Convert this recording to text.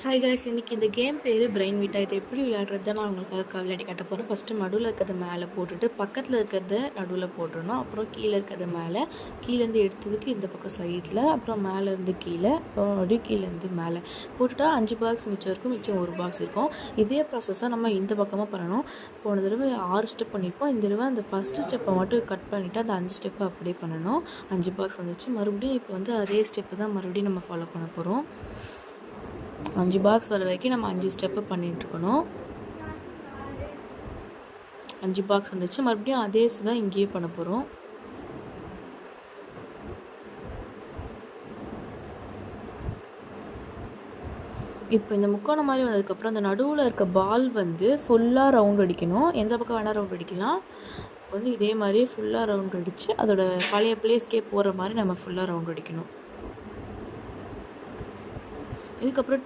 Hi guys, இன்றைக்கி இந்த game பேர் பிரெயின் விட்டா. இதை எப்படி விளையாடுறது தான் நான் உங்களுக்காக விளையாடி காட்ட போகிறேன். ஃபஸ்ட்டு நடுவில் இருக்கிறத மேலே போட்டுட்டு பக்கத்தில் இருக்கிறத நடுவில் போட்டுடணும். அப்புறம் கீழே இருக்கிறத மேலே, கீழேருந்து எடுத்ததுக்கு இந்த பக்கம் சைடில், அப்புறம் மேலேருந்து கீழே, அப்புறம் மறுபடியும் கீழேருந்து மேலே போட்டுட்டா 5 பாக்ஸ் மிச்சம் இருக்கும். மிச்சம் 1 பாக்ஸ் இருக்கும். இதே ப்ராசஸாக நம்ம இந்த பக்கமாக பண்ணணும். போன தடவை 6 ஸ்டெப் பண்ணியிருப்போம். இந்த தடவை அந்த ஃபஸ்ட்டு ஸ்டெப்பை மட்டும் கட் பண்ணிவிட்டு அந்த 5 ஸ்டெப்பை அப்படியே பண்ணணும். 5 பாக்ஸ் வந்துச்சு. மறுபடியும் இப்போ வந்து அதே ஸ்டெப்பு தான் மறுபடியும் நம்ம ஃபாலோ பண்ண போகிறோம். 5 பாக்ஸ் வர வரைக்கும் நம்ம 5 ஸ்டெப்பு பண்ணிகிட்ருக்கணும். 5 பாக்ஸ் வந்துச்சு. மறுபடியும் அதே தான் இங்கேயே பண்ண போகிறோம். இப்போ இந்த முக்கோணம் மாதிரி வந்ததுக்கப்புறம் அந்த நடுவில் இருக்க பால் வந்து ஃபுல்லாக ரவுண்ட் அடிக்கணும். எந்த பக்கம் வேணால் ரவுண்ட் அடிக்கலாம். இப்போ வந்து இதே மாதிரி ஃபுல்லாக ரவுண்ட் அடித்து அதோட பழைய பிளேஸ்க்கே போகிற மாதிரி நம்ம ஃபுல்லாக ரவுண்ட் அடிக்கணும். இதுக்கப்புறம்